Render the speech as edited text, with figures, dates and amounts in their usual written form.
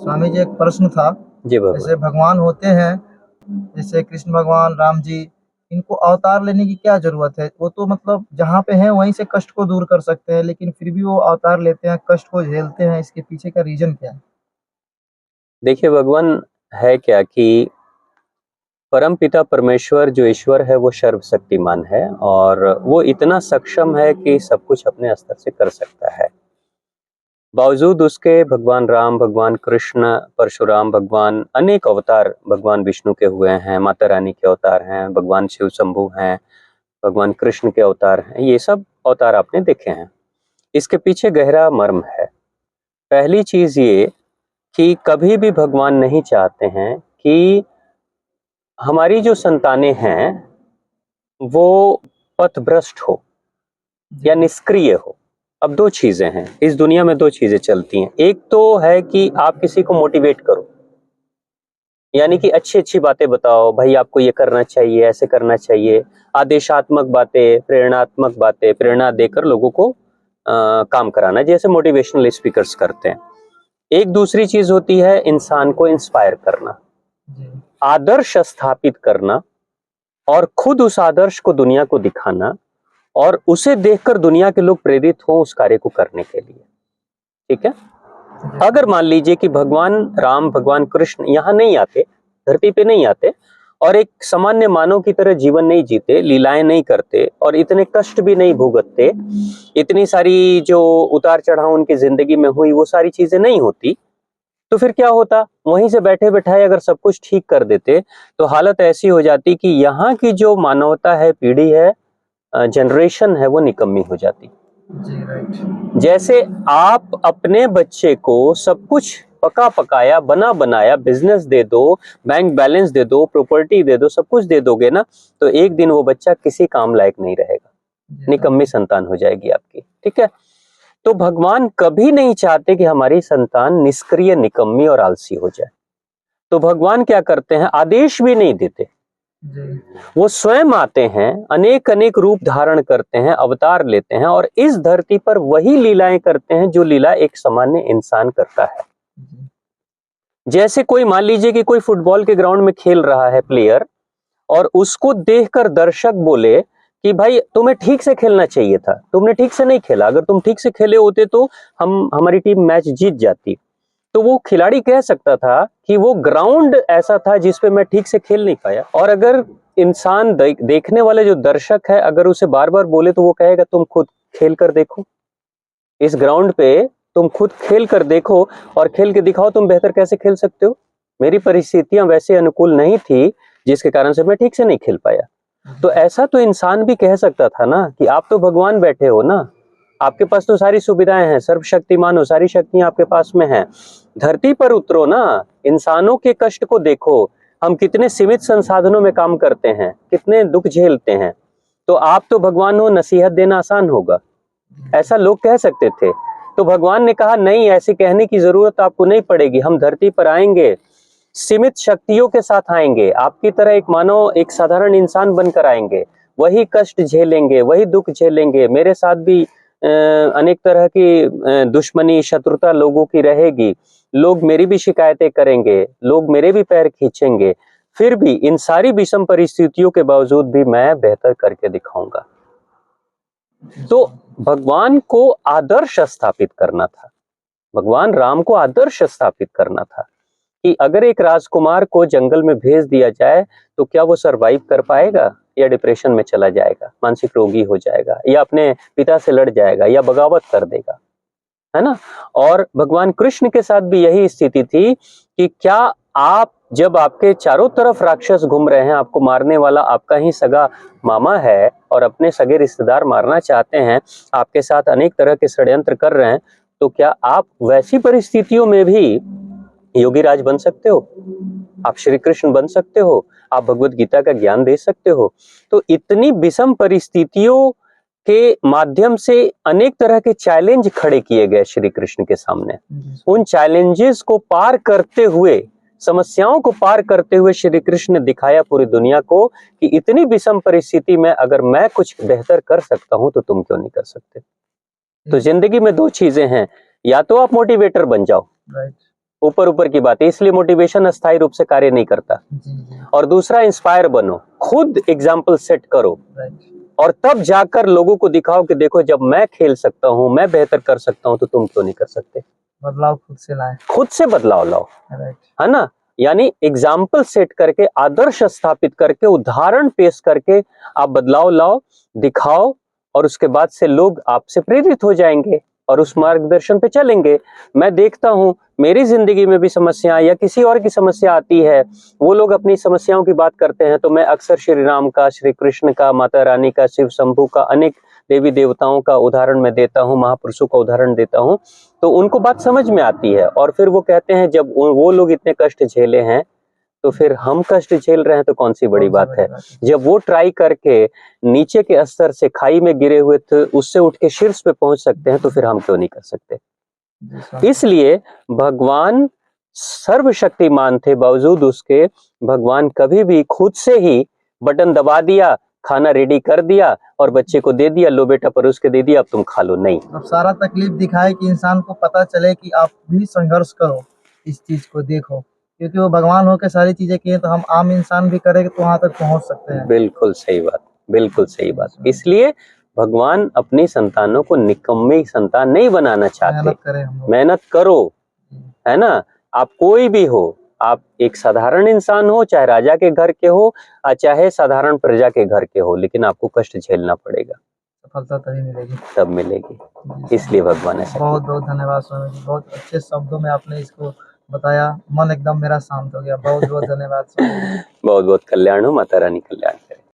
स्वामी जी, एक प्रश्न था। जी जैसे भगवान। भगवान होते हैं, जैसे कृष्ण भगवान, राम जी, इनको अवतार लेने की क्या जरूरत है? वो तो मतलब जहाँ पे हैं वहीं से कष्ट को दूर कर सकते हैं, लेकिन फिर भी वो अवतार लेते हैं, कष्ट को झेलते हैं। इसके पीछे का रीजन क्या है? देखिए भगवान है क्या कि परम पिता परमेश्वर जो ईश्वर है वो सर्वशक्तिमान है और वो इतना सक्षम है कि सब कुछ अपने स्तर से कर सकता है। बावजूद उसके भगवान राम, भगवान कृष्ण, परशुराम भगवान, अनेक अवतार भगवान विष्णु के हुए हैं, माता रानी के अवतार हैं, भगवान शिव शंभु हैं, भगवान कृष्ण के अवतार हैं। ये सब अवतार आपने देखे हैं। इसके पीछे गहरा मर्म है। पहली चीज ये कि कभी भी भगवान नहीं चाहते हैं कि हमारी जो संतानें हैं वो पथभ्रष्ट हो या निष्क्रिय हो। अब दो चीजें हैं इस दुनिया में, दो चीजें चलती हैं। एक तो है कि आप किसी को मोटिवेट करो, यानी कि अच्छी अच्छी बातें बताओ, भाई आपको ये करना चाहिए, ऐसे करना चाहिए, आदेशात्मक बातें, प्रेरणात्मक बातें, प्रेरणा देकर लोगों को काम कराना, जैसे मोटिवेशनल स्पीकर्स करते हैं। एक दूसरी चीज होती है इंसान को इंस्पायर करना, आदर्श स्थापित करना और खुद उस आदर्श को दुनिया को दिखाना और उसे देखकर दुनिया के लोग प्रेरित हों उस कार्य को करने के लिए। ठीक है। अगर मान लीजिए कि भगवान राम, भगवान कृष्ण यहाँ नहीं आते, धरती पे नहीं आते और एक सामान्य मानव की तरह जीवन नहीं जीते, लीलाएं नहीं करते और इतने कष्ट भी नहीं भुगतते, इतनी सारी जो उतार चढ़ाव उनकी जिंदगी में हुई वो सारी चीजें नहीं होती, तो फिर क्या होता? वहीं से बैठे बैठाए अगर सब कुछ ठीक कर देते तो हालत ऐसी हो जाती कि यहाँ की जो मानवता है, पीढ़ी है, जनरेशन है, वो निकम्मी हो जाती। जी, राइट। जैसे आप अपने बच्चे को सब कुछ पका पकाया, बना बनाया बिजनेस दे दो, बैंक बैलेंस दे दो, प्रॉपर्टी दे दो, सब कुछ दे दोगे ना, तो एक दिन वो बच्चा किसी काम लायक नहीं रहेगा, निकम्मी संतान हो जाएगी आपकी। ठीक है। तो भगवान कभी नहीं चाहते कि हमारी संतान निष्क्रिय, निकम्मी और आलसी हो जाए। तो भगवान क्या करते हैं? आदेश भी नहीं देते, वो स्वयं आते हैं, अनेक अनेक रूप धारण करते हैं, अवतार लेते हैं और इस धरती पर वही लीलाएं करते हैं जो लीला एक सामान्य इंसान करता है। जैसे कोई मान लीजिए कि कोई फुटबॉल के ग्राउंड में खेल रहा है प्लेयर और उसको देखकर दर्शक बोले कि भाई तुम्हें ठीक से खेलना चाहिए था, तुमने ठीक से नहीं खेला, अगर तुम ठीक से खेले होते तो हमारी टीम मैच जीत जाती। तो वो खिलाड़ी कह सकता था कि वो ग्राउंड ऐसा था जिसपे मैं ठीक से खेल नहीं पाया। और अगर इंसान देखने वाले जो दर्शक है अगर उसे बार बार बोले तो वो कहेगा तुम खुद खेल कर देखो, इस ग्राउंड पे तुम खुद खेल कर देखो और खेल के दिखाओ तुम बेहतर कैसे खेल सकते हो। मेरी परिस्थितियां वैसे अनुकूल नहीं थी जिसके कारण से मैं ठीक से नहीं खेल पाया। तो ऐसा तो इंसान भी कह सकता था ना कि आप तो भगवान बैठे हो ना, आपके पास तो सारी सुविधाएं हैं, सर्वशक्तिमान हो, सारी शक्तियां आपके पास में हैं, धरती पर उतरो ना, इंसानों के कष्ट को देखो, हम कितने सीमित संसाधनों में काम करते हैं, कितने दुख झेलते हैं, तो आप तो भगवान हो, नसीहत देना आसान होगा, ऐसा लोग कह सकते थे। तो भगवान ने कहा नहीं, ऐसे कहने की जरूरत आपको नहीं पड़ेगी, हम धरती पर आएंगे, सीमित शक्तियों के साथ आएंगे, आपकी तरह एक मानव, एक साधारण इंसान बनकर आएंगे, वही कष्ट झेलेंगे, वही दुख झेलेंगे, मेरे साथ भी अनेक तरह की दुश्मनी, शत्रुता लोगों की रहेगी, लोग मेरी भी शिकायतें करेंगे, लोग मेरे भी पैर खींचेंगे, फिर भी इन सारी विषम परिस्थितियों के बावजूद भी मैं बेहतर करके दिखाऊंगा। तो भगवान को आदर्श स्थापित करना था, भगवान राम को आदर्श स्थापित करना था कि अगर एक राजकुमार को जंगल में भेज दिया जाए तो क्या वो सरवाइव कर पाएगा या डिप्रेशन में चला जाएगा, मानसिक रोगी हो जाएगा या अपने पिता से लड़ जाएगा या बगावत कर देगा, है ना। और भगवान कृष्ण के साथ भी यही स्थिति थी कि क्या आप, जब आपके चारों तरफ राक्षस घूम रहे हैं, आपको मारने वाला आपका ही सगा मामा है और अपने सगे रिश्तेदार मारना चाहते हैं, आपके साथ अनेक तरह के षड्यंत्र कर रहे हैं, तो क्या आप वैसी परिस्थितियों में भी योगी राज बन सकते हो? आप श्री कृष्ण बन सकते हो? आप भगवत गीता का ज्ञान दे सकते हो? तो इतनी विषम परिस्थितियों के माध्यम से अनेक तरह के चैलेंज खड़े किए गए श्री कृष्ण के सामने। उन चैलेंजेस को पार करते हुए, समस्याओं को पार करते हुए श्री कृष्ण ने दिखाया पूरी दुनिया को कि इतनी विषम परिस्थिति में अगर मैं कुछ बेहतर कर सकता हूं तो तुम क्यों नहीं कर सकते। तो जिंदगी में दो चीजें हैं, या तो आप मोटिवेटर बन जाओ, ऊपर ऊपर की बात है, इसलिए मोटिवेशन अस्थायी रूप से कार्य नहीं करता। जी जी। और दूसरा, इंस्पायर बनो, खुद एग्जाम्पल सेट करो राइट। और तब जाकर लोगों को दिखाओ कि देखो जब मैं खेल सकता हूँ, मैं बेहतर कर सकता हूँ, तो तुम क्यों नहीं कर सकते। बदलाव खुद से लाए। खुद से बदलाव लाओ, राइट। है ना। यानी एग्जाम्पल सेट करके, आदर्श स्थापित करके, उदाहरण पेश करके आप बदलाव लाओ, दिखाओ, और उसके बाद से लोग आपसे प्रेरित हो जाएंगे और उस मार्गदर्शन पे चलेंगे। मैं देखता हूं मेरी जिंदगी में भी समस्या या किसी और की समस्या आती है, वो लोग अपनी समस्याओं की बात करते हैं, तो मैं अक्सर श्री राम का, श्री कृष्ण का, माता रानी का, शिव शंभू का, अनेक देवी देवताओं का उदाहरण मैं देता हूँ, महापुरुषों का उदाहरण देता हूँ, तो उनको बात समझ में आती है। और फिर वो कहते हैं जब वो लोग इतने कष्ट झेले हैं, तो फिर हम कष्ट झेल रहे हैं तो कौन सी बड़ी बात है। जब वो ट्राई करके नीचे के स्तर से, खाई में गिरे हुए थे, उससे उठ के शीर्ष पे पहुंच सकते हैं, तो फिर हम क्यों नहीं कर सकते। इसलिए भगवान सर्वशक्तिमान थे, बावजूद उसके भगवान कभी भी खुद से ही बटन दबा दिया, खाना रेडी कर दिया और बच्चे को दे दिया, लो बेटा परोस के दे दिया, अब तुम खा लो, नहीं। अब सारा तकलीफ दिखाए कि इंसान को पता चले कि आप भी संघर्ष करो, इस चीज को देखो, क्योंकि वो भगवान होकर सारी चीजें किए, तो हम आम इंसान भी करेंगे तो वहां तक पहुंच सकते हैं। बिल्कुल सही बात, बिल्कुल सही बात। इसलिए भगवान अपनी संतानों को निकम्मी संतान नहीं बनाना चाहते। मेहनत करें हम लोग। मेहनत करो, है ना। आप कोई भी हो, आप एक साधारण इंसान हो, चाहे राजा के घर के हो, चाहे साधारण प्रजा के घर के हो, लेकिन आपको कष्ट झेलना पड़ेगा, सफलता तभी मिलेगी। तब मिलेगी। इसलिए भगवान ऐसा बहुत बहुत धन्यवाद स्वामी जी, बहुत अच्छे शब्दों में आपने इसको बताया, मन एकदम मेरा शांत हो गया। बहुत बहुत धन्यवाद स्वामी जी। बहुत बहुत कल्याण हो, माता रानी कल्याण।